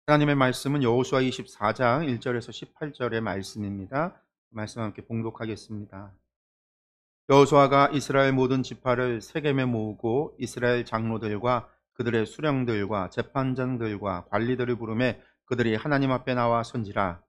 하나님의 말씀은 여호수아 24장 1절에서 18절의 말씀입니다. 말씀 함께 봉독하겠습니다. 여호수아가 이스라엘 모든 지파를 세겜에 모으고 이스라엘 장로들과 그들의 수령들과 재판장들과 관리들을 부르매 그들이 하나님 앞에 나와 선지라.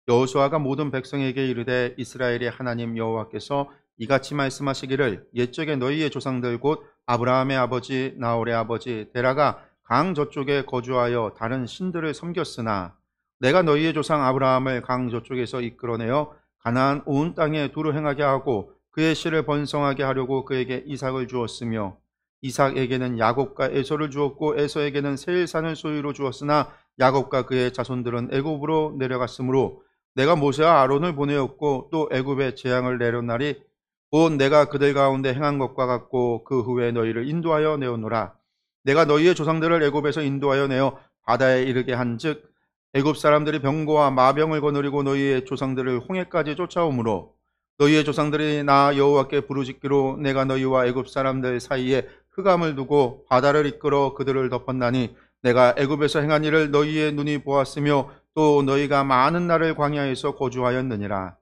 여호수아가 모든 백성에게 이르되 이스라엘의 하나님 여호와께서 이같이 말씀하시기를 옛적에 너희의 조상들 곧 아브라함의 아버지 나홀의 아버지 데라가 강 저쪽에 거주하여 다른 신들을 섬겼으나 내가 너희의 조상 아브라함을 강 저쪽에서 이끌어내어 가나안 온 땅에 두루 행하게 하고 그의 씨를 번성하게 하려고 그에게 이삭을 주었으며 이삭에게는 야곱과 에서를 주었고 에서에게는 세일산을 소유로 주었으나 야곱과 그의 자손들은 애굽으로 내려갔으므로 내가 모세와 아론을 보내었고 또 애굽에 재앙을 내렸나리 곧 내가 그들 가운데 행한 것과 같고 그 후에 너희를 인도하여 내어노라. 내가 너희의 조상들을 애굽에서 인도하여 내어 바다에 이르게 한즉 애굽 사람들이 병거와 마병을 거느리고 너희의 조상들을 홍해까지 쫓아오므로 너희의 조상들이 나 여호와께 부르짖기로 내가 너희와 애굽 사람들 사이에 흑암을 두고 바다를 이끌어 그들을 덮었나니 내가 애굽에서 행한 일을 너희의 눈이 보았으며 또 너희가 많은 날을 광야에서 거주하였느니라.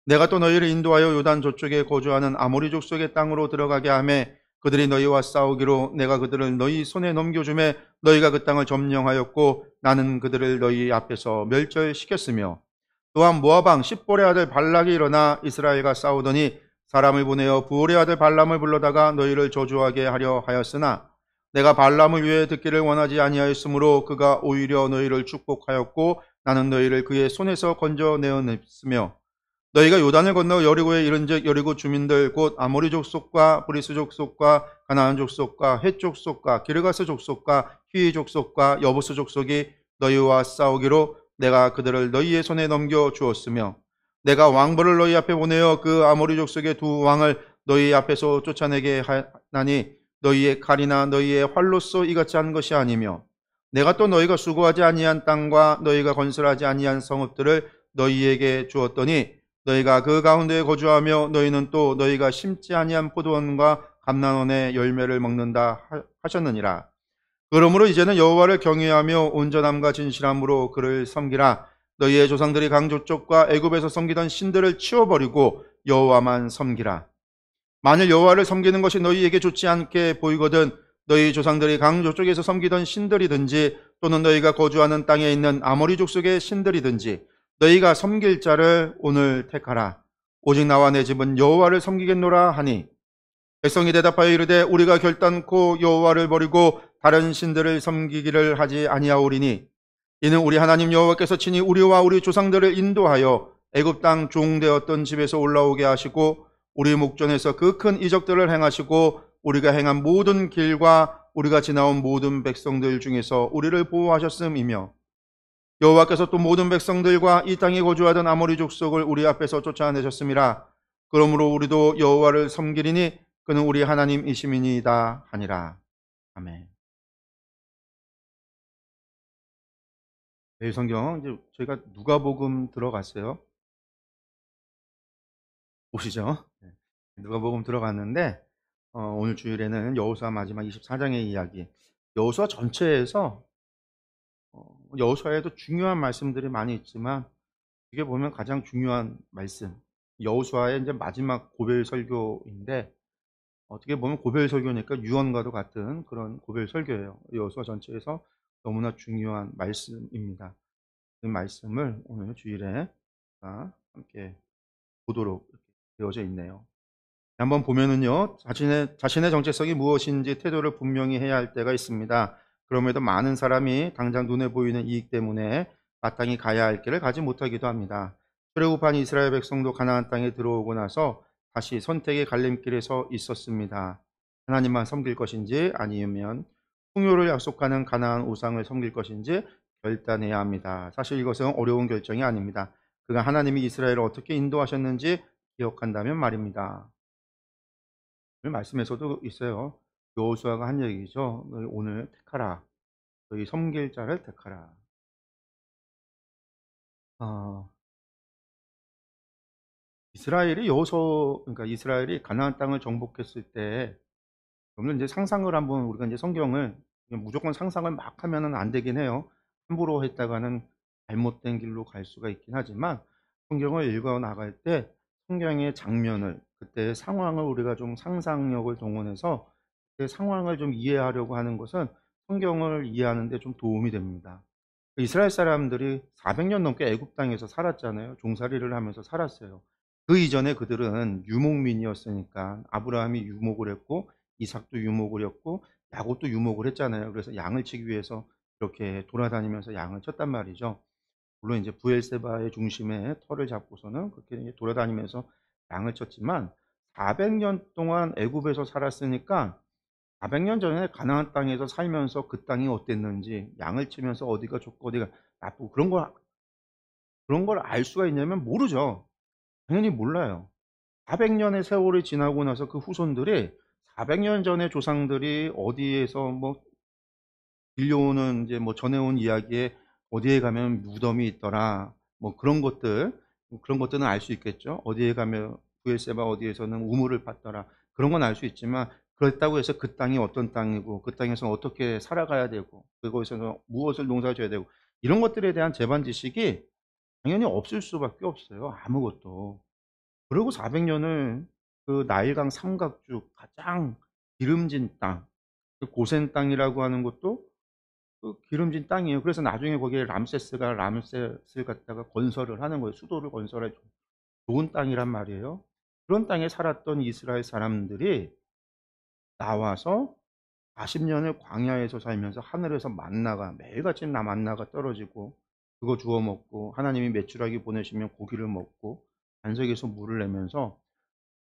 내가 또 너희를 인도하여 요단 저쪽에 거주하는 아모리 족속의 땅으로 들어가게 하매 그들이 너희와 싸우기로 내가 그들을 너희 손에 넘겨주매 너희가 그 땅을 점령하였고 나는 그들을 너희 앞에서 멸절시켰으며 또한 모압 왕 십볼의 아들 발락이 일어나 이스라엘과 싸우더니 사람을 보내어 부올의 아들 발람을 불러다가 너희를 저주하게 하려 하였으나 내가 발람을 위해 듣기를 원하지 아니하였으므로 그가 오히려 너희를 축복하였고 나는 너희를 그의 손에서 건져내었으며 너희가 요단을 건너 여리고에 이른즉 여리고 주민들 곧 아모리 족속과 브리스 족속과 가나안 족속과 헷 족속과 기르가스 족속과 히위 족속과 여부스 족속이 너희와 싸우기로 내가 그들을 너희의 손에 넘겨 주었으며 내가 왕벌을 너희 앞에 보내어 그 아모리 족속의 두 왕을 너희 앞에서 쫓아내게 하나니 너희의 칼이나 너희의 활로써 이같이 한 것이 아니며 내가 또 너희가 수고하지 아니한 땅과 너희가 건설하지 아니한 성읍들을 너희에게 주었더니 너희가 그 가운데에 거주하며 너희는 또 너희가 심지 아니한 포도원과 감람원의 열매를 먹는다 하셨느니라. 그러므로 이제는 여호와를 경외하며 온전함과 진실함으로 그를 섬기라. 너희의 조상들이 강조쪽과 애굽에서 섬기던 신들을 치워버리고 여호와만 섬기라. 만일 여호와를 섬기는 것이 너희에게 좋지 않게 보이거든 너희 조상들이 강조쪽에서 섬기던 신들이든지 또는 너희가 거주하는 땅에 있는 아모리 족속의 신들이든지 너희가 섬길 자를 오늘 택하라. 오직 나와 내 집은 여호와를 섬기겠노라 하니 백성이 대답하여 이르되 우리가 결단코 여호와를 버리고 다른 신들을 섬기기를 하지 아니하오리니 이는 우리 하나님 여호와께서 친히 우리와 우리 조상들을 인도하여 애굽 땅 종되었던 집에서 올라오게 하시고 우리 목전에서 그 큰 이적들을 행하시고 우리가 행한 모든 길과 우리가 지나온 모든 백성들 중에서 우리를 보호하셨음이며 여호와께서 또 모든 백성들과 이 땅에 거주하던 아모리 족속을 우리 앞에서 쫓아내셨음이라. 그러므로 우리도 여호와를 섬기리니 그는 우리 하나님이시미니이다 하니라. 아멘. 네, 성경 이제 저희가 누가복음 들어갔어요. 보시죠. 누가복음 들어갔는데 오늘 주일에는 여호수아 마지막 24장의 이야기. 여호수아 전체에서 여호수아에도 중요한 말씀들이 많이 있지만 이게 보면 가장 중요한 말씀. 여호수아의 이제 마지막 고별 설교인데 어떻게 보면 고별 설교니까 유언과도 같은 그런 고별 설교예요. 여호수아 전체에서 너무나 중요한 말씀입니다. 그 말씀을 오늘 주일에 함께 보도록 되어져 있네요. 한번 보면은요, 자신의 정체성이 무엇인지 태도를 분명히 해야 할 때가 있습니다. 그럼에도 많은 사람이 당장 눈에 보이는 이익 때문에 마땅히 가야 할 길을 가지 못하기도 합니다. 출애굽한 이스라엘 백성도 가나안 땅에 들어오고 나서 다시 선택의 갈림길에 서 있었습니다. 하나님만 섬길 것인지 아니면 풍요를 약속하는 가나안 우상을 섬길 것인지 결단해야 합니다. 사실 이것은 어려운 결정이 아닙니다. 그가 하나님이 이스라엘을 어떻게 인도하셨는지 기억한다면 말입니다. 오늘 말씀에서도 있어요. 여호수아가 한 얘기죠. 너희 오늘 택하라. 너희 섬길 자를 택하라. 어, 그러니까 이스라엘이 가나안 땅을 정복했을 때, 그러면 이제 상상을 한번 우리가 이제 성경을 그냥 무조건 상상을 막 하면은 안 되긴 해요. 함부로 했다가는 잘못된 길로 갈 수가 있긴 하지만 성경을 읽어 나갈 때 성경의 장면을 그때의 상황을 우리가 좀 상상력을 동원해서 그 상황을 좀 이해하려고 하는 것은 성경을 이해하는 데 좀 도움이 됩니다. 이스라엘 사람들이 400년 넘게 애굽 땅에서 살았잖아요. 종살이를 하면서 살았어요. 그 이전에 그들은 유목민이었으니까 아브라함이 유목을 했고 이삭도 유목을 했고 야곱도 유목을 했잖아요. 그래서 양을 치기 위해서 이렇게 돌아다니면서 양을 쳤단 말이죠. 물론 이제 브엘세바의 중심에 터를 잡고서는 그렇게 이제 돌아다니면서 양을 쳤지만 400년 동안 애굽에서 살았으니까 400년 전에 가나안 땅에서 살면서 그 땅이 어땠는지 양을 치면서 어디가 좋고 어디가 나쁘고 그런 걸 알 수가 있냐면 모르죠. 당연히 몰라요. 400 년의 세월이 지나고 나서 그 후손들이 400년 전의 조상들이 어디에서 뭐 들려오는 이제 뭐 전해온 이야기에 어디에 가면 무덤이 있더라. 뭐 그런 것들, 그런 것들은 알 수 있겠죠. 어디에 가면 브엘세바 어디에서는 우물을 팠더라. 그런 건 알 수 있지만 그렇다고 해서 그 땅이 어떤 땅이고 그 땅에서 어떻게 살아가야 되고 그곳에서 무엇을 농사져야 되고 이런 것들에 대한 재반 지식이 당연히 없을 수밖에 없어요. 아무것도. 그리고 400 년을 그 나일강 삼각주 가장 기름진 땅, 그 고센 땅이라고 하는 것도 그 기름진 땅이에요. 그래서 나중에 거기에 람세스가 람셋을 갖다가 건설을 하는 거예요. 수도를 건설해 줘. 좋은 땅이란 말이에요. 그런 땅에 살았던 이스라엘 사람들이 나와서 40 년을 광야에서 살면서 하늘에서 만나가 매일같이 만나가 떨어지고 그거 주워 먹고 하나님이 메추라기 보내시면 고기를 먹고 반석에서 물을 내면서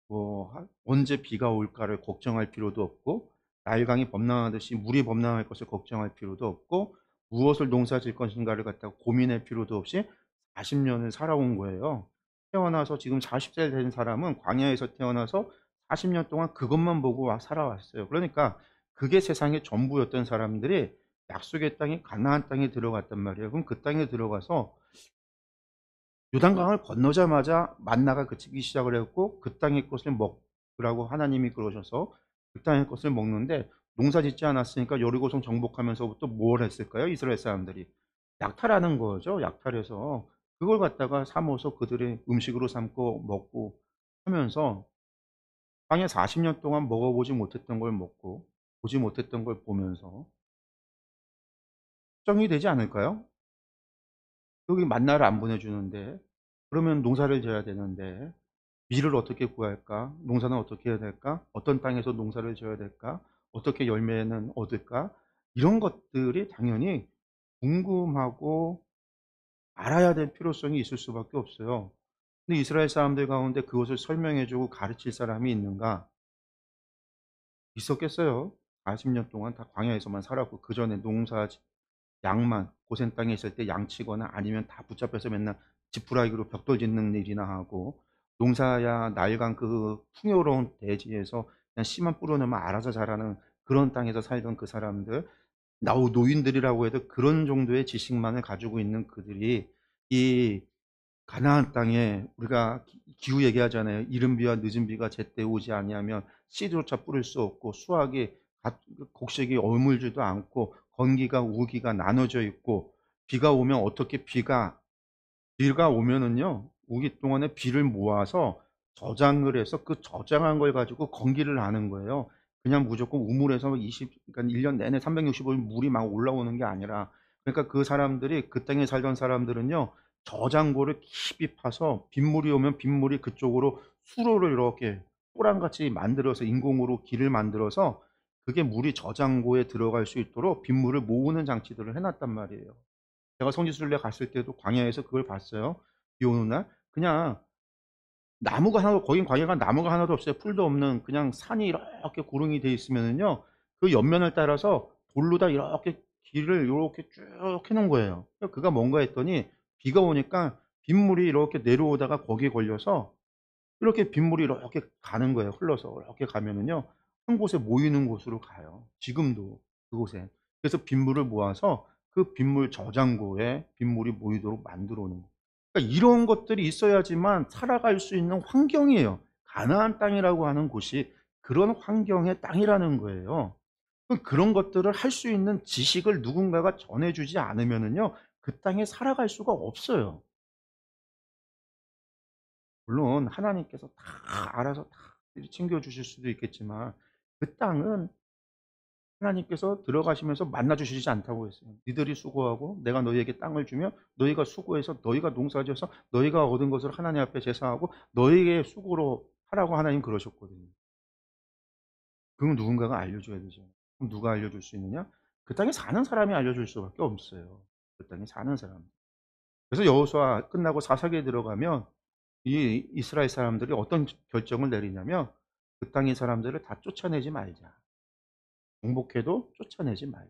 뭐 언제 비가 올까를 걱정할 필요도 없고 나일강이 범람하듯이 물이 범람할 것을 걱정할 필요도 없고 무엇을 농사질 것인가를 갖다가 고민할 필요도 없이 40 년을 살아온 거예요. 태어나서 지금 40세 된 사람은 광야에서 태어나서 40년 동안 그것만 보고 살아왔어요. 그러니까 그게 세상의 전부였던 사람들이 약속의 땅이 가나안 땅에 들어갔단 말이에요. 그럼 그 땅에 들어가서 요단강을 건너자마자 만나가 그치기 시작을 했고 그 땅의 것을 먹으라고 하나님이 그러셔서 그 땅의 것을 먹는데 농사 짓지 않았으니까 여리고성 정복하면서부터 뭘 했을까요? 이스라엘 사람들이 약탈하는 거죠. 약탈해서 그걸 갖다가 삼어서 그들의 음식으로 삼고 먹고 하면서 땅에 40년 동안 먹어보지 못했던 걸 먹고 보지 못했던 걸 보면서 걱정이 되지 않을까요? 여기 만나를 안 보내주는데 그러면 농사를 져야 되는데 밀을 어떻게 구할까? 농사는 어떻게 해야 될까? 어떤 땅에서 농사를 지어야 될까? 어떻게 열매는 얻을까? 이런 것들이 당연히 궁금하고 알아야 될 필요성이 있을 수밖에 없어요. 근데 이스라엘 사람들 가운데 그것을 설명해 주고 가르칠 사람이 있는가? 있었겠어요. 40년 동안 다 광야에서만 살았고 그전에 농사 양만 고센 땅에 있을 때 양치거나 아니면 다 붙잡혀서 맨날 지푸라기로 벽돌 짓는 일이나 하고 농사야 낡은 그 풍요로운 대지에서 그냥 씨만 뿌려놓으면 알아서 자라는 그런 땅에서 살던 그 사람들 노인들이라고 해도 그런 정도의 지식만을 가지고 있는 그들이 이 가나안 땅에 우리가 기후 얘기하잖아요. 이른 비와 늦은 비가 제때 오지 아니하면 씨조차 뿌릴 수 없고 수확이 곡식이 어물지도 않고 건기가 우기가 나눠져 있고 비가 오면 어떻게 비가 오면은요 우기 동안에 비를 모아서 저장을 해서 그 저장한 걸 가지고 건기를 하는 거예요. 그냥 무조건 우물에서 그러니까 1년 내내 365일 물이 막 올라오는 게 아니라 그러니까 그 사람들이 그 땅에 살던 사람들은요 저장고를 깊이 파서 빗물이 오면 빗물이 그쪽으로 수로를 이렇게 또랑같이 만들어서 인공으로 길을 만들어서 그게 물이 저장고에 들어갈 수 있도록 빗물을 모으는 장치들을 해 놨단 말이에요. 제가 성지순례 갔을 때도 광야에서 그걸 봤어요. 비 오는 날. 그냥 나무가 하나도 거긴 광야가 나무가 하나도 없어요. 풀도 없는 그냥 산이 이렇게 고릉이 돼 있으면은요. 그 옆면을 따라서 돌로다 이렇게 길을 요렇게 쭉 해 놓은 거예요. 그가 뭔가 했더니 비가 오니까 빗물이 이렇게 내려오다가 거기에 걸려서 이렇게 빗물이 이렇게 가는 거예요. 흘러서 이렇게 가면은요. 한 곳에 모이는 곳으로 가요. 지금도 그곳에. 그래서 빗물을 모아서 그 빗물 저장고에 빗물이 모이도록 만들어 놓은 거예요. 그러니까 이런 것들이 있어야지만 살아갈 수 있는 환경이에요. 가나안 땅이라고 하는 곳이 그런 환경의 땅이라는 거예요. 그런 것들을 할 수 있는 지식을 누군가가 전해주지 않으면은요, 그 땅에 살아갈 수가 없어요. 물론 하나님께서 다 알아서 다 챙겨주실 수도 있겠지만 그 땅은 하나님께서 들어가시면서 만나 주시지 않다고 했어요. "니들이 수고하고 내가 너희에게 땅을 주며 너희가 수고해서 너희가 농사지어서 너희가 얻은 것을 하나님 앞에 제사하고 너희의 수고로 하라."고 하나님 그러셨거든요. 그건 누군가가 알려줘야 되죠. 그럼 누가 알려줄 수 있느냐? 그 땅에 사는 사람이 알려줄 수밖에 없어요. 그 땅에 사는 사람. 그래서 여호수아 끝나고 사사기에 들어가면 이 이스라엘 사람들이 어떤 결정을 내리냐면 그 땅의 사람들을 다 쫓아내지 말자. 정복해도 쫓아내지 말자.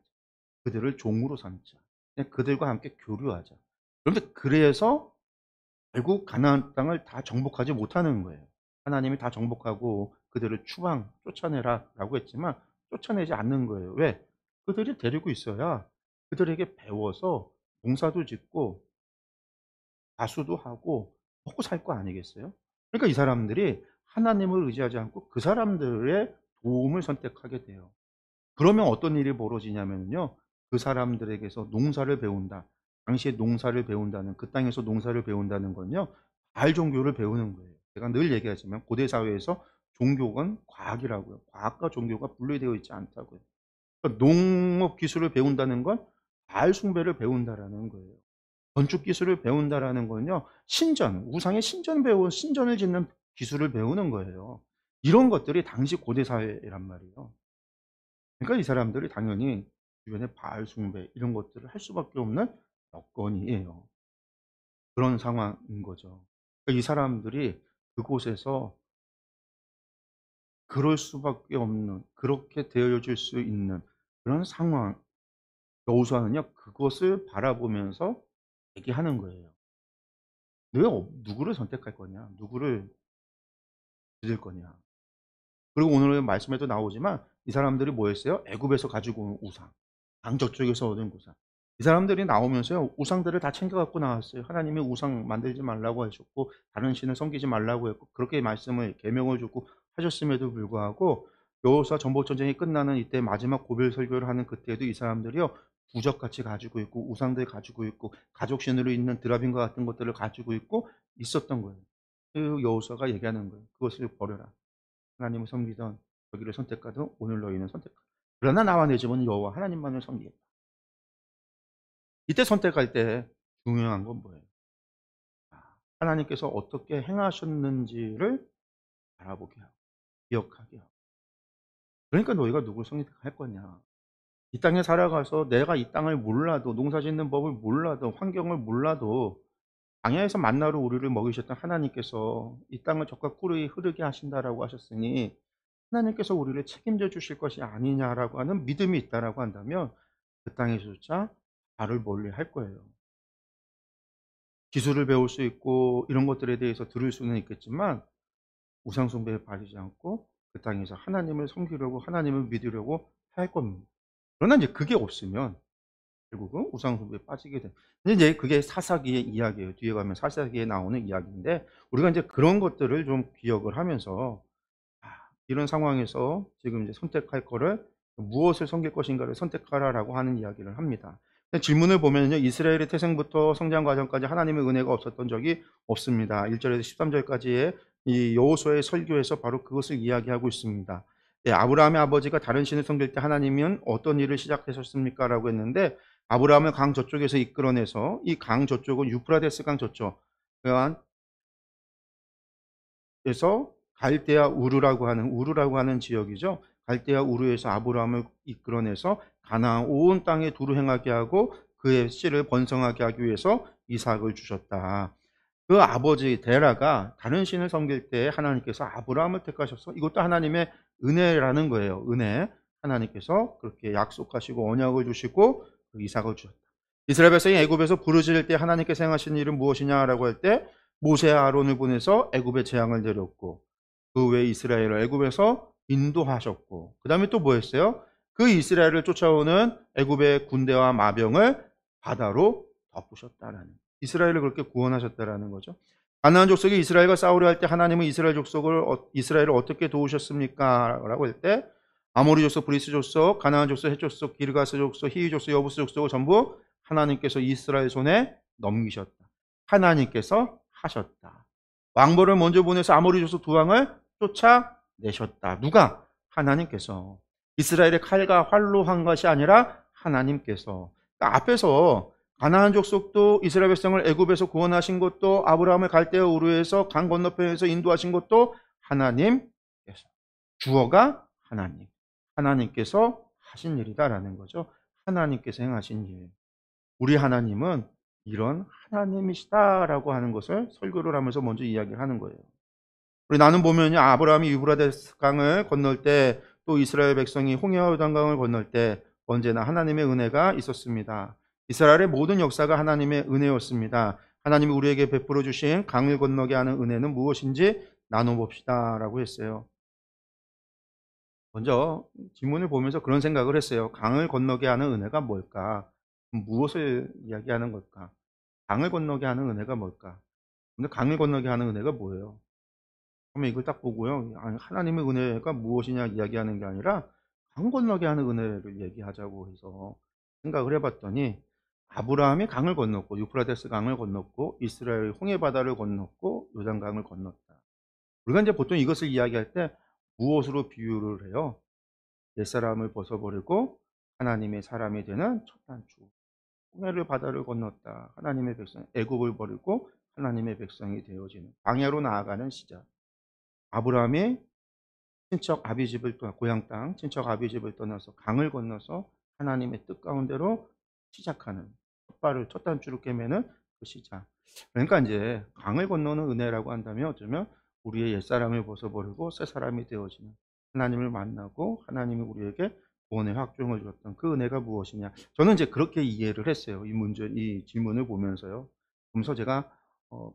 그들을 종으로 삼자. 그냥 그들과 함께 교류하자. 그런데 그래서 결국 가나안 땅을 다 정복하지 못하는 거예요. 하나님이 다 정복하고 그들을 추방 쫓아내라라고 했지만 쫓아내지 않는 거예요. 왜? 그들이 데리고 있어야 그들에게 배워서 농사도 짓고 가수도 하고 먹고 살 거 아니겠어요? 그러니까 이 사람들이 하나님을 의지하지 않고 그 사람들의 도움을 선택하게 돼요. 그러면 어떤 일이 벌어지냐면요. 그 사람들에게서 농사를 배운다. 당시에 농사를 배운다는 그 땅에서 농사를 배운다는 건요. 바알 종교를 배우는 거예요. 제가 늘 얘기하지만 고대 사회에서 종교건 과학이라고요. 과학과 종교가 분리되어 있지 않다고요. 그러니까 농업 기술을 배운다는 건 바알 숭배를 배운다라는 거예요. 건축 기술을 배운다라는 건요. 신전, 우상의 신전을 짓는 기술을 배우는 거예요. 이런 것들이 당시 고대 사회란 말이에요. 그러니까 이 사람들이 당연히 주변에 바알 숭배 이런 것들을 할 수밖에 없는 여건이에요. 그런 상황인 거죠. 그러니까 이 사람들이 그곳에서 그럴 수밖에 없는 그렇게 되어질 수 있는 그런 상황. 여호수아는요 그것을 바라보면서 얘기하는 거예요. "너희가 누구를 선택할 거냐? 누구를 믿을 거냐?" 그리고 오늘의 말씀에도 나오지만 이 사람들이 뭐였어요? 애굽에서 가지고 온 우상, 강 저쪽에서 얻은 우상. 이 사람들이 나오면서요 우상들을 다 챙겨 갖고 나왔어요. 하나님이 우상 만들지 말라고 하셨고 다른 신을 섬기지 말라고 했고 그렇게 말씀을 계명을 주고 하셨음에도 불구하고 여호수아 전복 전쟁이 끝나는 이때 마지막 고별 설교를 하는 그때에도 이 사람들이요 부적같이 가지고 있고 우상들 가지고 있고 가족 신으로 있는 드라빔과 같은 것들을 가지고 있고 있었던 거예요. 그 여호수아가 얘기하는 거예요. "그것을 버려라. 하나님을 섬기던 저기를 선택하든 오늘 너희는 선택하라. 그러나 나와 내 집은 여호와 하나님만을 섬기겠다." 이때 선택할 때 중요한 건 뭐예요? 하나님께서 어떻게 행하셨는지를 바라보게 하고 기억하게 하고. 그러니까 너희가 누굴 선택할 거냐. 이 땅에 살아가서 내가 이 땅을 몰라도 농사짓는 법을 몰라도 환경을 몰라도 광야에서 만나로 우리를 먹이셨던 하나님께서 이 땅을 젖과 꿀이 흐르게 하신다라고 하셨으니 하나님께서 우리를 책임져 주실 것이 아니냐라고 하는 믿음이 있다라고 한다면 그 땅에서조차 발을 멀리할 거예요. 기술을 배울 수 있고 이런 것들에 대해서 들을 수는 있겠지만 우상 숭배에 빠지지 않고 그 땅에서 하나님을 섬기려고 하나님을 믿으려고 할 겁니다. 그러나 이제 그게 없으면 결국은 우상 숭배에 빠지게 돼. 근데 이제 그게 사사기의 이야기예요. 뒤에 가면 사사기에 나오는 이야기인데 우리가 이제 그런 것들을 좀 기억을 하면서 이런 상황에서 지금 이제 선택할 거를 무엇을 섬길 것인가를 선택하라라고 하는 이야기를 합니다. 질문을 보면요. 이스라엘의 태생부터 성장 과정까지 하나님의 은혜가 없었던 적이 없습니다. 1절에서 13절까지의 이 여호수아의 설교에서 바로 그것을 이야기하고 있습니다. 예, 아브라함의 아버지가 다른 신을 섬길 때 하나님은 어떤 일을 시작하셨습니까? 라고 했는데 아브라함을 강 저쪽에서 이끌어내서 이 강 저쪽은 유프라데스 강 저쪽 그래서 갈대아 우르라고 하는 지역이죠. 갈대아 우르에서 아브라함을 이끌어내서 가나안 온 땅에 두루 행하게 하고 그의 씨를 번성하게 하기 위해서 이삭을 주셨다. 그 아버지 데라가 다른 신을 섬길 때 하나님께서 아브라함을 택하셔서 이것도 하나님의 은혜라는 거예요. 은혜. 하나님께서 그렇게 약속하시고 언약을 주시고 그 이삭을 주셨다. 이스라엘 백성이 애굽에서 부르짖을 때 하나님께서 행하신 일은 무엇이냐라고 할 때 모세와 아론을 보내서 애굽의 재앙을 내렸고 그 외에 이스라엘을 애굽에서 인도하셨고 그다음에 또 뭐 했어요? 그 이스라엘을 쫓아오는 애굽의 군대와 마병을 바다로 덮으셨다라는 이스라엘을 그렇게 구원하셨다라는 거죠. 가나안 족속이 이스라엘과 싸우려 할 때 하나님은 이스라엘 족속을 이스라엘을 어떻게 도우셨습니까? 라고 할 때 아모리 족속, 브리스 족속, 가나안 족속, 헷 족속, 기르가스 족속, 히위 족속, 여부스 족속을 전부 하나님께서 이스라엘 손에 넘기셨다. 하나님께서 하셨다. 왕보를 먼저 보내서 아모리 족속 두 왕을 쫓아내셨다. 누가? 하나님께서. 이스라엘의 칼과 활로 한 것이 아니라 하나님께서. 그러니까 앞에서 가나안 족속도 이스라엘 백성을 애굽에서 구원하신 것도, 아브라함을 갈대아 우르에서 강 건너편에서 인도하신 것도 하나님께서. 주어가 하나님. 하나님께서 하신 일이다라는 거죠. 하나님께서 행하신 일. 우리 하나님은 이런 하나님이시다라고 하는 것을 설교를 하면서 먼저 이야기를 하는 거예요. 우리 나는 보면요, 아브라함이 유브라데스 강을 건널 때, 또 이스라엘 백성이 홍해와 요단강을 건널 때 언제나 하나님의 은혜가 있었습니다. 이스라엘의 모든 역사가 하나님의 은혜였습니다. 하나님이 우리에게 베풀어 주신 강을 건너게 하는 은혜는 무엇인지 나눠봅시다라고 했어요. 먼저 질문을 보면서 그런 생각을 했어요. 강을 건너게 하는 은혜가 뭘까? 무엇을 이야기하는 걸까? 강을 건너게 하는 은혜가 뭘까? 근데 강을 건너게 하는 은혜가 뭐예요? 그러면 이걸 딱 보고요. 아니, 하나님의 은혜가 무엇이냐 이야기하는 게 아니라 강 건너게 하는 은혜를 얘기하자고 해서 생각을 해봤더니, 아브라함이 강을 건넜고 유프라데스 강을 건넜고 이스라엘이 홍해 바다를 건넜고 요단강을 건넜다. 우리가 이제 보통 이것을 이야기할 때 무엇으로 비유를 해요? 옛사람을 벗어버리고 하나님의 사람이 되는 첫 단추. 홍해를 바다를 건넜다. 하나님의 백성, 애굽을 버리고 하나님의 백성이 되어지는 광야로 나아가는 시작. 아브라함이 친척 아비집을 떠나, 고향 땅 친척 아비집을 떠나서 강을 건너서 하나님의 뜻 가운데로 시작하는 첫 단추를 꿰매는 그 시작. 그러니까 이제 강을 건너는 은혜라고 한다면 어쩌면 우리의 옛사람을 벗어버리고 새 사람이 되어지는, 하나님을 만나고 하나님이 우리에게 구원의 확증을 줬던 그 은혜가 무엇이냐. 저는 이제 그렇게 이해를 했어요. 이 질문을 보면서요. 그러면서 제가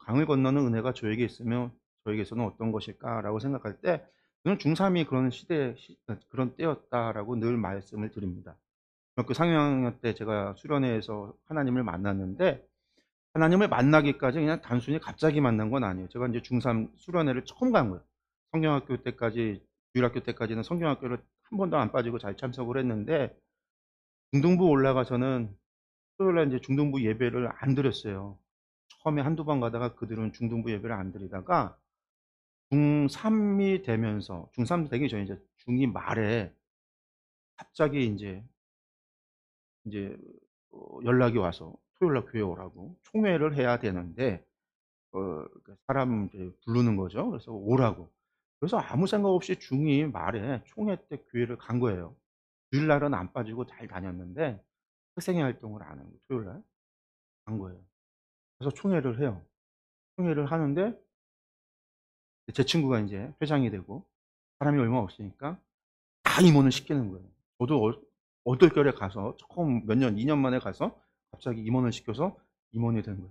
강을 건너는 은혜가 저에게 있으면 저에게서는 어떤 것일까라고 생각할 때, 저는 중3이 그런 그런 때였다라고 늘 말씀을 드립니다. 중학교 3학년 때 제가 수련회에서 하나님을 만났는데, 하나님을 만나기까지 그냥 단순히 갑자기 만난 건 아니에요. 제가 이제 중3 수련회를 처음 간 거예요. 성경학교 때까지, 주일학교 때까지는 성경학교를 한 번도 안 빠지고 잘 참석을 했는데, 중등부 올라가서는 토요일날 이제 중등부 예배를 안 드렸어요. 처음에 한두 번 가다가 그들은 중등부 예배를 안 드리다가 중3이 되면서, 중3 되기 전에 이제 중2 말에 갑자기 이제 연락이 와서 토요일 날 교회 오라고, 총회를 해야 되는데 사람 이제 부르는 거죠. 그래서 오라고. 그래서 아무 생각 없이 중2 말에 총회 때 교회를 간 거예요. 주일 날은 안 빠지고 잘 다녔는데 학생회 활동을 안 하고 토요일 날 간 거예요. 그래서 총회를 해요. 총회를 하는데 제 친구가 인제 회장이 되고 사람이 얼마 없으니까 다 임원을 시키는 거예요. 저도 얼떨결에 가서 처음 몇 년, 2년 만에 가서 갑자기 임원을 시켜서 임원이 된 거예요.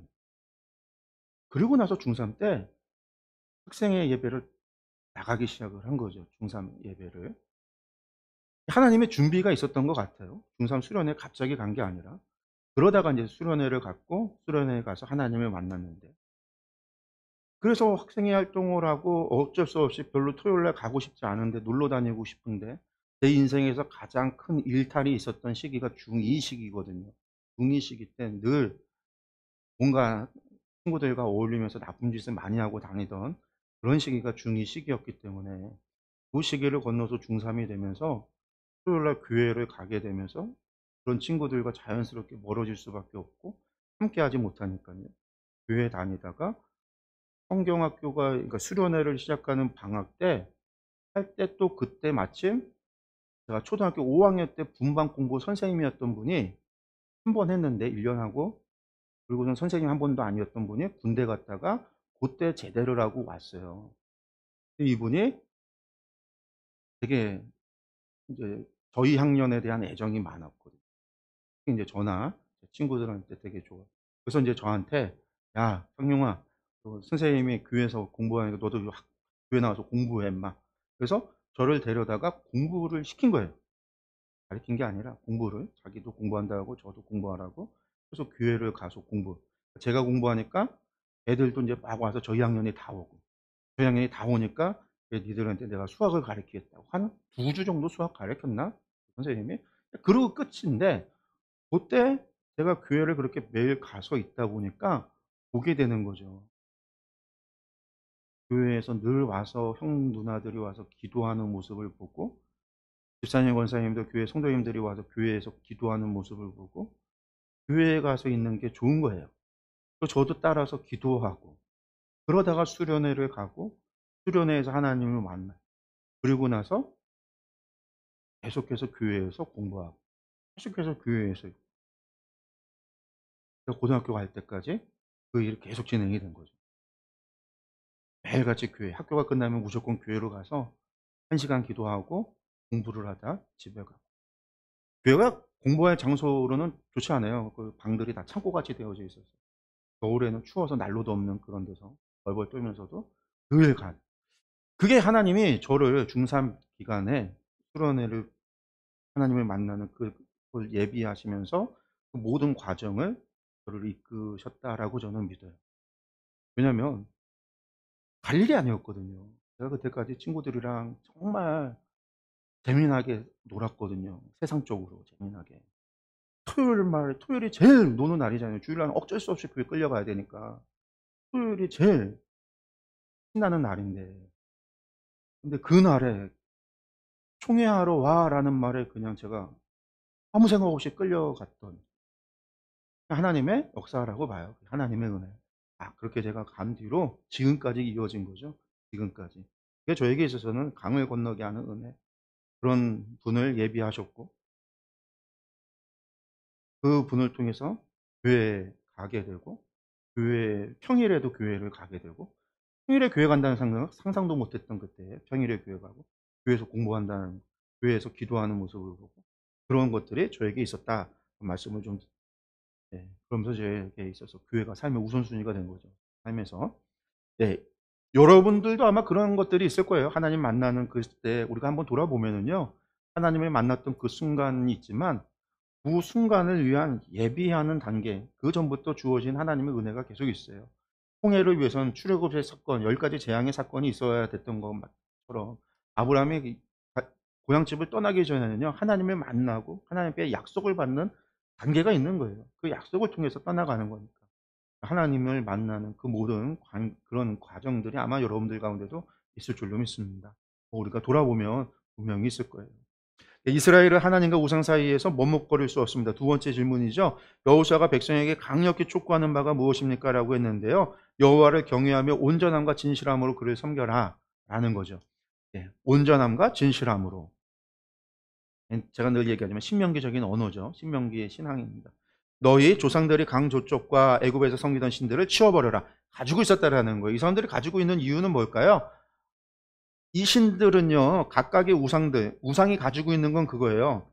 그리고 나서 중3 때 학생회 예배를 나가기 시작을 한 거죠, 중3 예배를. 하나님의 준비가 있었던 것 같아요. 중3 수련회 갑자기 간 게 아니라. 그러다가 인제 수련회를 갔고 수련회에 가서 하나님을 만났는데, 그래서 학생회 활동을 하고 어쩔 수 없이 별로 토요일 날 가고 싶지 않은데 놀러 다니고 싶은데, 제 인생에서 가장 큰 일탈이 있었던 시기가 중2 시기거든요. 중2 시기 때 늘 뭔가 친구들과 어울리면서 나쁜 짓을 많이 하고 다니던 그런 시기가 중2 시기였기 때문에, 그 시기를 건너서 중3이 되면서 토요일 날 교회를 가게 되면서 그런 친구들과 자연스럽게 멀어질 수밖에 없고 함께하지 못하니까요. 교회 다니다가 성경학교가, 그러니까 수련회를 시작하는 방학 때 할 때, 또 그때 마침 제가 초등학교 5학년 때 분반 공부 선생님이었던 분이 한 번 했는데 1년 하고, 그리고는 선생님 한 번도 아니었던 분이 군대 갔다가 고때 제대를 하고 왔어요. 근데 이분이 되게 인제 저희 학년에 대한 애정이 많았거든요. 특히 인제 저나 제 친구들한테 되게 그래서 인제 저한테 "야 성룡아, 선생님이 교회에서 공부하니까 너도 교회 나와서 공부해 인마." 그래서 저를 데려다가 공부를 시킨 거예요. 가르친 게 아니라 공부를, 자기도 공부한다고 저도 공부하라고. 그래서 교회를 가서 제가 공부하니까 애들도 인제 막 와서 저희 학년이 다 오고, 저희 학년이 다 오니까 그래 니들한테 내가 수학을 가르치겠다고. 한 2주 정도 수학 가르쳤나? 선생님이? 그러고 끝인데 고때 제가 교회를 그렇게 매일 가서 있다 보니까 보게 되는 거죠. 교회에서 늘 와서 형 누나들이 와서 기도하는 모습을 보고 집사님 권사님도 교회 성도님들이 와서 교회에서 기도하는 모습을 보고 교회에 가서 있는 게 좋은 거예요. 또 저도 따라서 기도하고 그러다가 수련회를 가고 수련회에서 하나님을 만나요. 그리고 나서 계속해서 교회에서 공부하고 계속해서 교회에서 제가 고등학교 갈 때까지 그 일이 계속 진행이 된 거죠. 매일같이 교회, 학교가 끝나면 무조건 교회로 가서 1 시간 기도하고 공부를 하다 집에 가고. 교회가 공부할 장소로는 좋지 않아요. 그 방들이 다 창고같이 되어져 있어서. 겨울에는 추워서 난로도 없는 그런 데서 벌벌 떨면서도 늘 간. 그게 하나님이 저를 중3 기간에 수련회를 하나님을 만나는 그걸 예비하시면서 그 모든 과정을 저를 이끄셨다라고 저는 믿어요. 왜냐면 갈 일이 아니었거든요. 제가 그때까지 친구들이랑 정말 재미나게 놀았거든요. 세상적으로 재미나게. 토요일이 제일 노는 날이잖아요. 주일날은 어쩔 수 없이 교회 끌려가야 되니까. 토요일이 제일 신나는 날인데. 근데 그날에 "총회하러 와."라는 말에 그냥 제가 아무 생각 없이 끌려갔던 하나님의 역사라고 봐요. 하나님의 은혜. 그렇게 제가 간 뒤로 지금까지 이어진 거죠. 지금까지. 그게 저에게 있어서는 강을 건너게 하는 은혜. 그런 분을 예비하셨고 그분을 통해서 교회에 가게 되고 평일에도 교회를 가게 되고 평일에 교회 간다는 상상도 못 했던 그때에 평일에 교회 가고 교회에서 공부한다는 교회에서 기도하는 모습을 보고 그런 것들이 저에게 있었다. 그 말씀을 좀 그러면서 저에게 있어서 교회가 삶의 우선순위가 된 거죠, 삶에서. 네. 여러분들도 아마 그런 것들이 있을 거예요. 하나님 만나는 그때 우리가 한번 돌아보면은요. 하나님을 만났던 그 순간이 있지만 그 순간을 위한 예비하는 단계 그전부터 주어진 하나님의 은혜가 계속 있어요. 홍해를 위해서는 출애굽의 사건 10 가지 재앙의 사건이 있어야 됐던 것처럼 아브라함이 고향집을 떠나기 전에는요. 하나님을 만나고 하나님께 약속을 받는 단계가 있는 거예요. 그 약속을 통해서 떠나가는 거니까. 하나님을 만나는 그 모든 그런 과정들이 아마 여러분들 가운데도 있을 줄로 믿습니다. 우리가 돌아보면 분명히 있을 거예요. 이스라엘은 하나님과 우상 사이에서 머뭇거릴 수 없습니다. 두 번째 질문이죠. 여호수아가 백성에게 강력히 촉구하는 바가 무엇입니까? 라고 했는데요. 여호와를 경외하며 온전함과 진실함으로 그를 섬겨라 라는 거죠. 온전함과 진실함으로. 제가 늘 얘기하지만 신명기적인 언어죠. 신명기의 신앙입니다. 너희 조상들이 강조쪽과 애굽에서 섬기던 신들을 치워버려라. 가지고 있었다라는 거예요. 이 사람들이 가지고 있는 이유는 뭘까요? 이 신들은요. 각각의 우상이 가지고 있는 건 그거예요.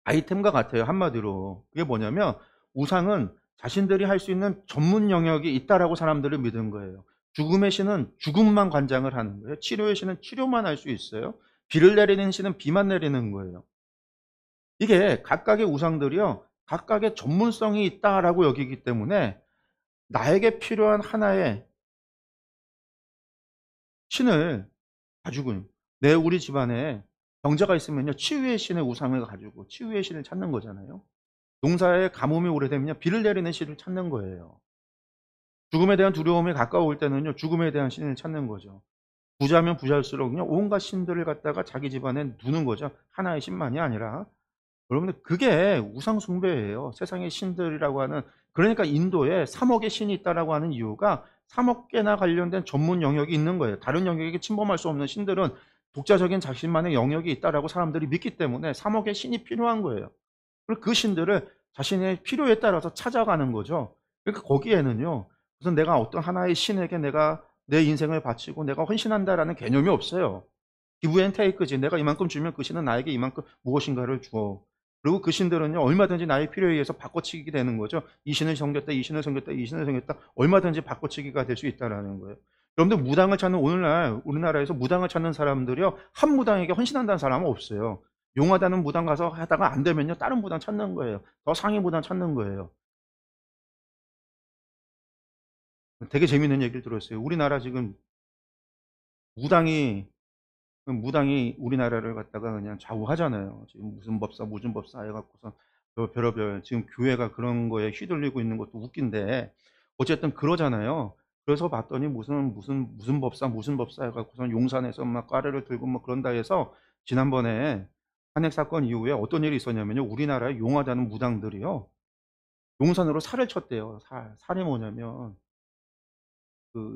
아이템과 같아요. 한마디로. 그게 뭐냐면 우상은 자신들이 할 수 있는 전문 영역이 있다라고 사람들을 믿은 거예요. 죽음의 신은 죽음만 관장을 하는 거예요. 치료의 신은 치료만 할 수 있어요. 비를 내리는 신은 비만 내리는 거예요. 이게 각각의 우상들이요. 각각의 전문성이 있다라고 여기기 때문에 나에게 필요한 하나의 신을 가지고 우리 집안에 병자가 있으면요. 치유의 신의 우상을 가지고 치유의 신을 찾는 거잖아요. 농사에 가뭄이 오래되면요. 비를 내리는 신을 찾는 거예요. 죽음에 대한 두려움이 가까울 때는요. 죽음에 대한 신을 찾는 거죠. 부자면 부자일수록요. 온갖 신들을 갖다가 자기 집안에 두는 거죠. 하나의 신만이 아니라. 여러분들 그게 우상 숭배예요. 세상의 신들이라고 하는 그러니까 인도에 3억의 신이 있다라고 하는 이유가 3억 개나 관련된 전문 영역이 있는 거예요. 다른 영역에 침범할 수 없는 신들은 독자적인 자신만의 영역이 있다라고 사람들이 믿기 때문에 3억의 신이 필요한 거예요. 그리고 그 신들을 자신의 필요에 따라서 찾아가는 거죠. 그러니까 거기에는요. 무슨 내가 어떤 하나의 신에게 내가 내 인생을 바치고 내가 헌신한다라는 개념이 없어요. 기브 앤 테이크지. 내가 이만큼 주면 그 신은 나에게 이만큼 무엇인가를 주어. 그리고 그 신들은요. 얼마든지 나의 필요에 의해서 바꿔치기 되는 거죠. 이 신을 섬겼다. 이 신을 섬겼다. 이 신을 섬겼다. 얼마든지 바꿔치기가 될 수 있다라는 거예요. 여러분들 무당을 찾는 오늘날 우리나라에서 무당을 찾는 사람들이요. 한 무당에게 헌신한다는 사람은 없어요. 용하다는 무당 가서 하다가 안 되면요. 다른 무당 찾는 거예요. 더 상위 무당 찾는 거예요. 되게 재밌는 얘기를 들었어요. 우리나라 지금 무당이 무당이 우리나라를 갖다가 그냥 좌우하잖아요. 지금 무슨 법사, 무슨 법사 해 갖고서 별의별 지금 교회가 그런 거에 휘둘리고 있는 것도 웃긴데 어쨌든 그러잖아요. 그래서 봤더니 무슨 법사, 무슨 법사 해 갖고선 용산에서 막 꽈레를 들고 뭐 그런다 해서 지난번에 탄핵 사건 이후에 어떤 일이 있었냐면요. 우리나라에 용하다는 무당들이요. 용산으로 살을 쳤대요. 살. 살이 뭐냐면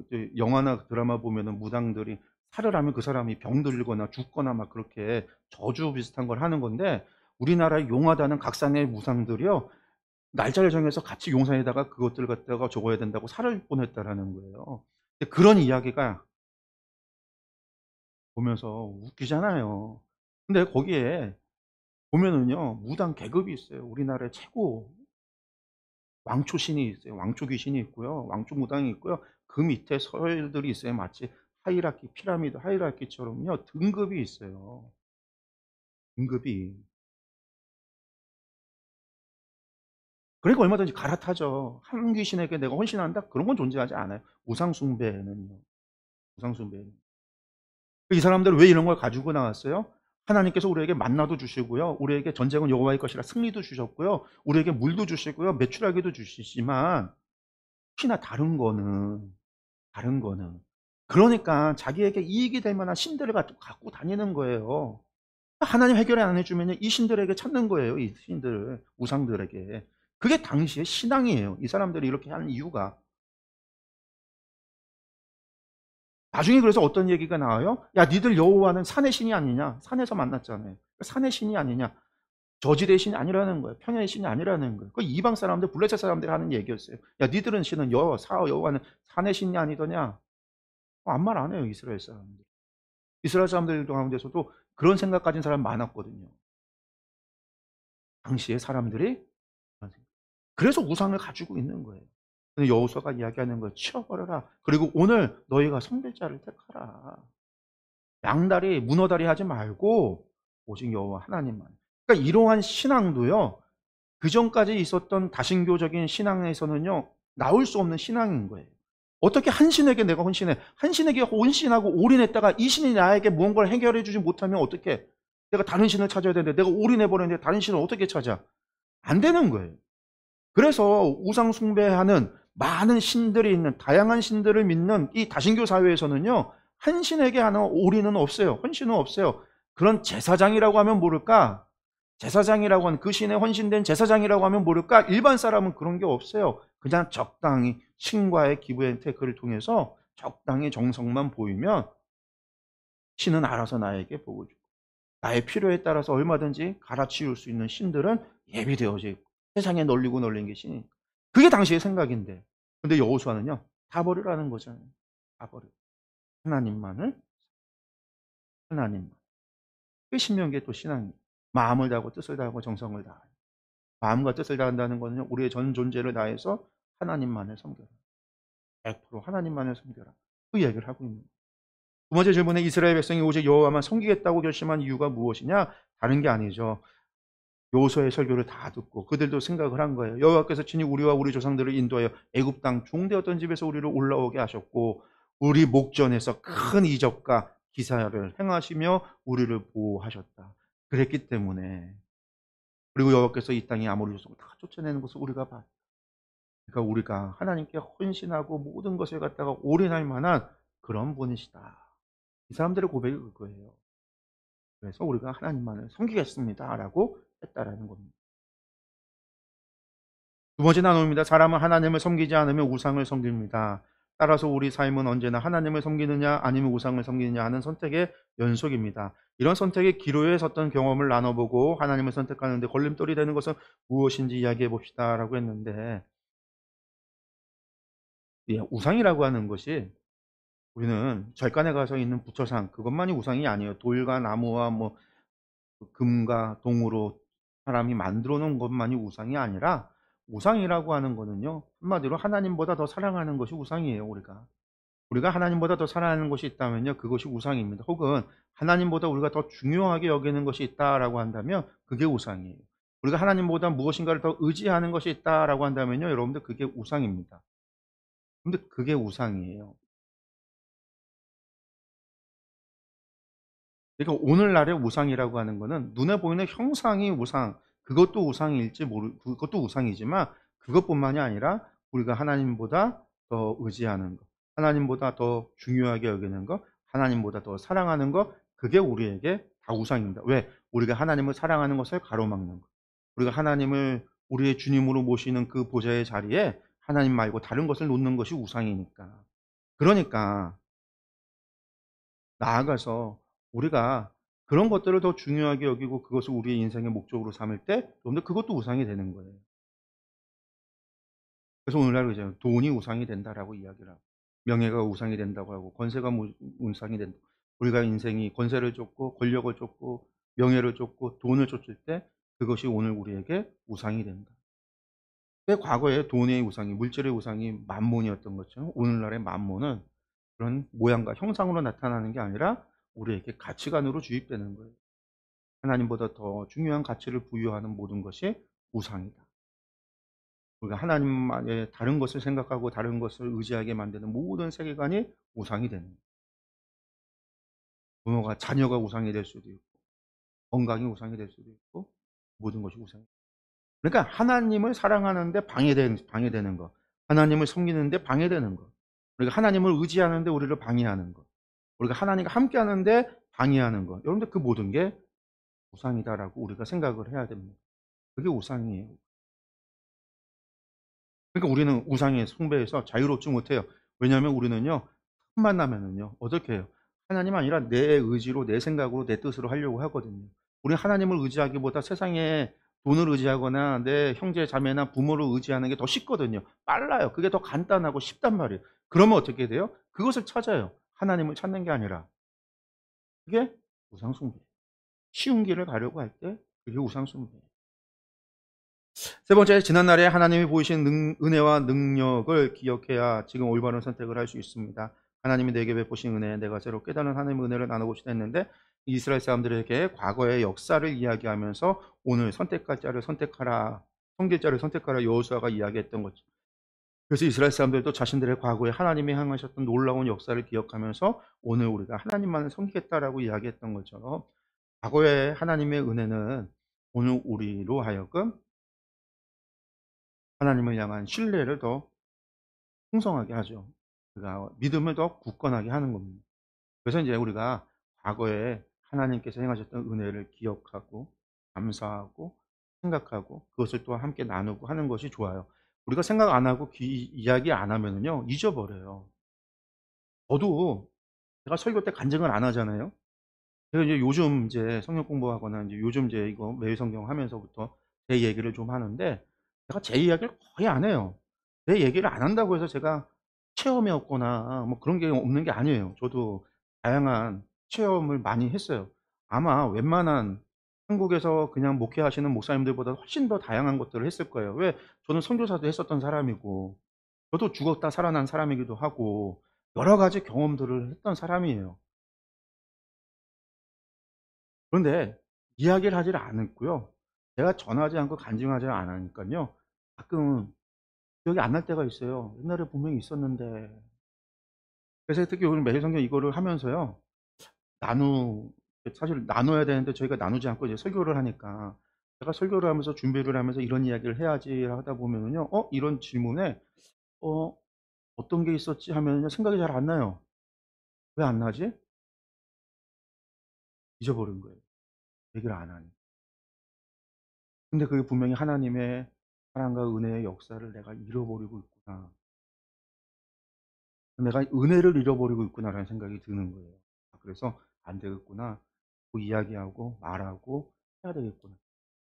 이제 영화나 드라마 보면은 무당들이 살을 하면 그 사람이 병들거나 죽거나 막 그렇게 저주 비슷한 걸 하는 건데 우리나라에 용하다는 각산의 무당들이요. 날짜를 정해서 같이 용산에다가 그것들 갖다가 적어야 된다고 살을 보냈다라는 거예요. 근데 그런 이야기가 보면서 웃기잖아요. 근데 거기에 보면은요. 무당 계급이 있어요. 우리나라의 최고 왕초 신이 있어요. 왕초 귀신이 있고요. 왕초 무당이 있고요. 그 밑에 서열들이 있어요. 마치 하이라키, 피라미드 하이라키처럼요. 등급이 있어요. 등급이. 그러니까 얼마든지 갈아타죠. 한 귀신에게 내가 헌신한다? 그런 건 존재하지 않아요. 우상 숭배는요. 우상 숭배는. 이 사람들은 왜 이런 걸 가지고 나왔어요? 하나님께서 우리에게 만나도 주시고요. 우리에게 전쟁은 여호와의 것이라 승리도 주셨고요. 우리에게 물도 주시고요. 매출하기도 주시지만 혹시나 다른 거는 그러니까 자기에게 이익이 될 만한 신들을 갖고 다니는 거예요. 하나님 해결 안 해주면 이 신들에게 찾는 거예요. 이 신들, 우상들에게. 그게 당시의 신앙이에요. 이 사람들이 이렇게 하는 이유가. 나중에 그래서 어떤 얘기가 나와요? 야, 니들 여호와는 산의 신이 아니냐? 산에서 만났잖아요. 산의 신이 아니냐? 저지대의 신이 아니라는 거예요. 평야의 신이 아니라는 거예요. 그 이방 사람들, 블레셋 사람들이 하는 얘기였어요. 야, 니들은 신은 여호와는 산의 신이 아니더냐? 아무 말 안 해요, 이스라엘 사람들. 이스라엘 사람들 가운데서도 그런 생각 가진 사람 많았거든요. 당시에 사람들이. 그래서 우상을 가지고 있는 거예요. 근데 여호수아가 이야기하는 거예요. 치워버려라. 그리고 오늘 너희가 섬길 자를 택하라. 양다리, 문어다리 하지 말고 오직 여호와 하나님만. 그러니까 이러한 신앙도요. 그전까지 있었던 다신교적인 신앙에서는요. 나올 수 없는 신앙인 거예요. 어떻게 한 신에게 내가 헌신해? 한 신에게 헌신하고 올인했다가 이 신이 나에게 무언가를 해결해 주지 못하면 어떻게? 내가 다른 신을 찾아야 되는데 내가 올인해 버렸는데 다른 신을 어떻게 찾아? 안 되는 거예요. 그래서 우상 숭배하는 많은 신들이 있는 다양한 신들을 믿는 이 다신교 사회에서는요. 한 신에게 하는 올인은 없어요. 헌신은 없어요. 그런 제사장이라고 하면 모를까? 제사장이라고 하는 그 신에 헌신된 제사장이라고 하면 모를까? 일반 사람은 그런 게 없어요. 그냥 적당히 신과의 기부 혜택을 통해서 적당히 정성만 보이면 신은 알아서 나에게 복을 주고 나의 필요에 따라서 얼마든지 갈아치울 수 있는 신들은 예비되어져 있고 세상에 널리고 널린 게 신이. 그게 당시의 생각인데. 근데 여호수아는요. 다 버리라는 거잖아요. 다 버려. 하나님만을 하나님만. 그게 신명기의 또 신앙이에요. 마음을 다하고 뜻을 다하고 정성을 다하여. 마음과 뜻을 다한다는 것은요. 우리의 전 존재를 다해서 하나님만을 섬겨라. 100% 하나님만을 섬겨라. 그 얘기를 하고 있는 거예요. 두 번째 질문에 이스라엘 백성이 오직 여호와만 섬기겠다고 결심한 이유가 무엇이냐? 다른 게 아니죠. 여호수아의 설교를 다 듣고 그들도 생각을 한 거예요. 여호와께서 친히 우리와 우리 조상들을 인도하여 애굽 땅 종되었던 집에서 우리를 올라오게 하셨고 우리 목전에서 큰 이적과 기사를 행하시며 우리를 보호하셨다. 그랬기 때문에 그리고 여호와께서 이 땅에 아모리 족속을 다 쫓아내는 것을 우리가 봤다. 그러니까 우리가 하나님께 헌신하고 모든 것을 갖다가 올인할 만한 그런 분이시다. 이 사람들의 고백이 그거예요. 그래서 우리가 하나님만을 섬기겠습니다라고 했다라는 겁니다. 두 번째 나눔입니다. 사람은 하나님을 섬기지 않으면 우상을 섬깁니다. 따라서 우리 삶은 언제나 하나님을 섬기느냐 아니면 우상을 섬기느냐 하는 선택의 연속입니다. 이런 선택의 기로에 섰던 경험을 나눠보고 하나님을 선택하는데 걸림돌이 되는 것은 무엇인지 이야기해 봅시다 라고 했는데 예, 우상이라고 하는 것이 우리는 절간에 가서 있는 부처상 그것만이 우상이 아니에요. 돌과 나무와 뭐 금과 동으로 사람이 만들어 놓은 것만이 우상이 아니라 우상이라고 하는 거는요. 한마디로 하나님보다 더 사랑하는 것이 우상이에요, 우리가. 우리가 하나님보다 더 사랑하는 것이 있다면요. 그것이 우상입니다. 혹은 하나님보다 우리가 더 중요하게 여기는 것이 있다라고 한다면 그게 우상이에요. 우리가 하나님보다 무엇인가를 더 의지하는 것이 있다라고 한다면요. 여러분들 그게 우상입니다. 근데 그게 우상이에요. 그러니까 오늘날의 우상이라고 하는 거는 눈에 보이는 형상이 우상, 그것도 우상일지 그것도 우상이지만 그것뿐만이 아니라 우리가 하나님보다 더 의지하는 것, 하나님보다 더 중요하게 여기는 것, 하나님보다 더 사랑하는 것, 그게 우리에게 다 우상입니다. 왜? 우리가 하나님을 사랑하는 것을 가로막는 것. 우리가 하나님을 우리의 주님으로 모시는 그 보좌의 자리에 하나님 말고 다른 것을 놓는 것이 우상이니까. 그러니까 나아가서 우리가 그런 것들을 더 중요하게 여기고 그것을 우리의 인생의 목적으로 삼을 때 여러분들 그것도 우상이 되는 거예요. 그래서 오늘날 그러잖아요. 돈이 우상이 된다라고 이야기를 하고 명예가 우상이 된다고 하고 권세가 우상이 된다. 우리가 인생이 권세를 쫓고 권력을 쫓고 명예를 쫓고 돈을 쫓을 때 그것이 오늘 우리에게 우상이 된다. 왜 과거에 돈의 우상이 물질의 우상이 만몬이었던 것처럼 오늘날의 만몬은 그런 모양과 형상으로 나타나는 게 아니라 우리에게 가치관으로 주입되는 거예요. 하나님보다 더 중요한 가치를 부여하는 모든 것이 우상이다. 우리가 하나님만의 다른 것을 생각하고 다른 것을 의지하게 만드는 모든 세계관이 우상이 되는 거예요. 부모가 자녀가 우상이 될 수도 있고 건강이 우상이 될 수도 있고 모든 것이 우상이. 그러니까 하나님을 사랑하는데 방해되는 것, 하나님을 섬기는데 방해되는 것, 우리가 하나님을 의지하는데 우리를 방해하는 것, 우리가 하나님과 함께하는데 방해하는 것. 여러분들 그 모든 게 우상이다라고 우리가 생각을 해야 됩니다. 그게 우상이에요. 그러니까 우리는 우상의 숭배에서 자유롭지 못해요. 왜냐하면 우리는요, 틈만 나면은요, 어떻게 해요? 하나님 아니라 내 의지로, 내 생각으로, 내 뜻으로 하려고 하거든요. 우리는 하나님을 의지하기보다 세상에 돈을 의지하거나 내 형제 자매나 부모를 의지하는 게 더 쉽거든요. 빨라요. 그게 더 간단하고 쉽단 말이에요. 그러면 어떻게 돼요? 그것을 찾아요. 하나님을 찾는 게 아니라. 그게 우상숭배. 쉬운 길을 가려고 할 때 그게 우상숭배예요. 세 번째, 지난날에 하나님이 보이신 은혜와 능력을 기억해야 지금 올바른 선택을 할 수 있습니다. 하나님이 내게 베푸신 은혜, 내가 새로 깨달은 하나님의 은혜를 나누고 싶다 했는데 이스라엘 사람들에게 과거의 역사를 이야기하면서 오늘 선택할 자를 선택하라, 섬길 자를 선택하라 여호수아가 이야기했던 거죠. 그래서 이스라엘 사람들도 자신들의 과거에 하나님이 행하셨던 놀라운 역사를 기억하면서 오늘 우리가 하나님만을 섬기겠다라고 이야기했던 것처럼 과거의 하나님의 은혜는 오늘 우리로 하여금 하나님을 향한 신뢰를 더 풍성하게 하죠. 그러니까 믿음을 더 굳건하게 하는 겁니다. 그래서 이제 우리가 과거에 하나님께서 행하셨던 은혜를 기억하고 감사하고 생각하고 그것을 또 함께 나누고 하는 것이 좋아요. 우리가 생각 안 하고 이야기 안 하면은요 잊어버려요. 저도 제가 설교 때 간증을 안 하잖아요. 제가 이제 요즘 이제 성경 공부하거나 이제 요즘 이제 이거 매일 성경 하면서부터 제 얘기를 좀 하는데 제가 제 이야기를 거의 안 해요. 제 얘기를 안 한다고 해서 제가 체험이 없거나 뭐 그런 게 없는 게 아니에요. 저도 다양한 체험을 많이 했어요. 아마 웬만한 한국에서 그냥 목회하시는 목사님들보다 훨씬 더 다양한 것들을 했을 거예요. 왜? 저는 선교사도 했었던 사람이고 저도 죽었다 살아난 사람이기도 하고 여러 가지 경험들을 했던 사람이에요. 그런데 이야기를 하지를 않았고요. 제가 전하지 않고 간증하지 않으니깐요. 가끔은 기억이 안 날 때가 있어요. 옛날에 분명히 있었는데. 그래서 특히 오늘 매일성경 이거를 하면서요. 나누 사실 나눠야 되는데 저희가 나누지 않고 이제 설교를 하니까 제가 설교를 하면서 준비를 하면서 '이런 이야기를 해야지.' 하다 보면은요. 이런 질문에 '어 어떤 게 있었지?' 하면은요 생각이 잘 안 나요. 왜 안 나지? 잊어버린 거예요, 얘기를 안 하니. 근데 그게 분명히 하나님의 사랑과 은혜의 역사를 내가 잃어버리고 있구나. '내가 은혜를 잃어버리고 있구나.'라는 생각이 드는 거예요. 그래서 '안 되겠구나. 또 이야기하고 말하고 해야 되겠구나.'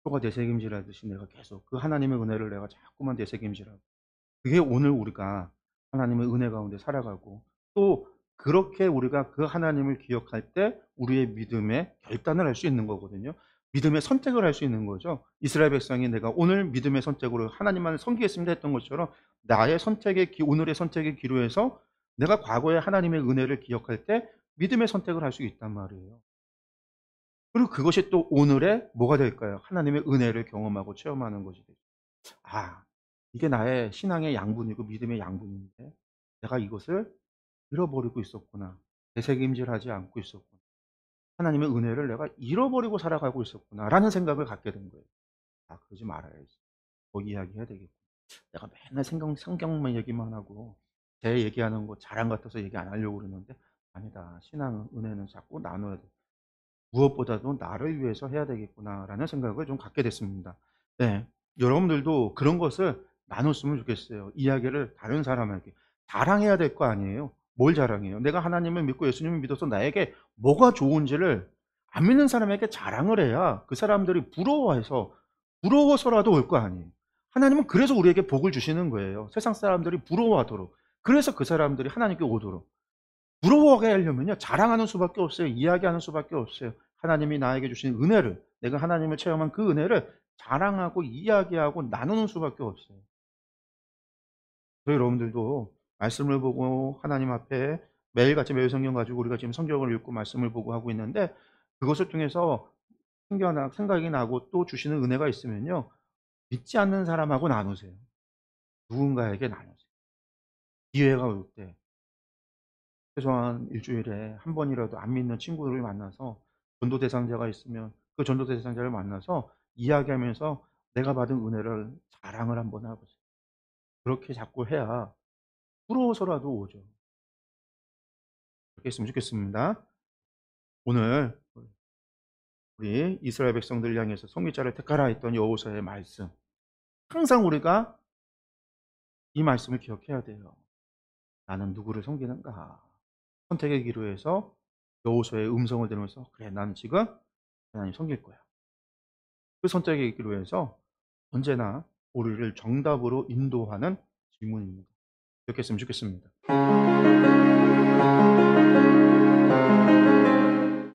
표가 되새김질하듯이 내가 계속 그 하나님의 은혜를 내가 자꾸만 되새김질하고 그게 오늘 우리가 하나님의 은혜 가운데 살아가고 또 그렇게 우리가 그 하나님을 기억할 때 우리의 믿음의 결단을 할 수 있는 거거든요. 믿음의 선택을 할 수 있는 거죠. 이스라엘 백성이 내가 오늘 믿음의 선택으로 하나님만을 섬기겠습니다 했던 것처럼 나의 선택의 오늘의 선택의 기로에서 내가 과거의 하나님의 은혜를 기억할 때 믿음의 선택을 할 수 있단 말이에요. 그리고 그것이 또 오늘의 뭐가 될까요? 하나님의 은혜를 경험하고 체험하는 것이 되죠. '아 이게 나의 신앙의 양분이고 믿음의 양분인데 내가 이것을 잃어버리고 있었구나. 되새김질하지 않고 있었구나.' 하나님의 은혜를 내가 잃어버리고 살아가고 있었구나'라는 생각을 갖게 된 거예요. '아 그러지 말아야지. 더 이야기해야 되겠구나. 내가 맨날 성경만 얘기만 하고 제 얘기하는 거 자랑 같아서 얘기 안 하려고 그러는데 아니다. 신앙은 은혜는 자꾸 나눠야 돼. 무엇보다도 나를 위해서 해야 되겠구나'라는 생각을 좀 갖게 됐습니다. 네. 여러분들도 그런 것을 나눴으면 좋겠어요. 이야기를 다른 사람에게. 자랑해야 될 거 아니에요. 뭘 자랑해요? 내가 하나님을 믿고 예수님을 믿어서 나에게 뭐가 좋은지를 안 믿는 사람에게 자랑을 해야 그 사람들이 부러워서라도 올 거 아니에요. 하나님은 그래서 우리에게 복을 주시는 거예요. 세상 사람들이 부러워하도록. 그래서 그 사람들이 하나님께 오도록. 부러워하게 하려면요, 자랑하는 수밖에 없어요. 이야기하는 수밖에 없어요. 하나님이 나에게 주신 은혜를, 내가 하나님을 체험한 그 은혜를 자랑하고 이야기하고 나누는 수밖에 없어요. 저희 여러분들도 말씀을 보고 하나님 앞에 매일같이 매일 성경 가지고 우리가 지금 성경을 읽고 말씀을 보고 하고 있는데, 그것을 통해서 생각이 나고 또 주시는 은혜가 있으면요, 믿지 않는 사람하고 나누세요. 누군가에게 나누세요. 기회가 올 때 최소한 일주일에 한 번이라도 안 믿는 친구를 만나서, 전도 대상자가 있으면 그 전도 대상자를 만나서 이야기하면서 내가 받은 은혜를 자랑을 한번 해 보세요. 그렇게 자꾸 해야 부러워서라도 오죠. 그렇게 했으면 좋겠습니다. 오늘 우리 이스라엘 백성들을 향해서 성밀자를 택하라 했던 여호수아의 말씀, 항상 우리가 이 말씀을 기억해야 돼요. '나는 누구를 섬기는가?' 선택의 기로에서 여호수아의 음성을 들으면서 '그래, 나는 지금 하나님 섬길 거야.' 그 선택의 기로에서 언제나 우리를 정답으로 인도하는 질문입니다. 그렇게 했으면 좋겠습니다.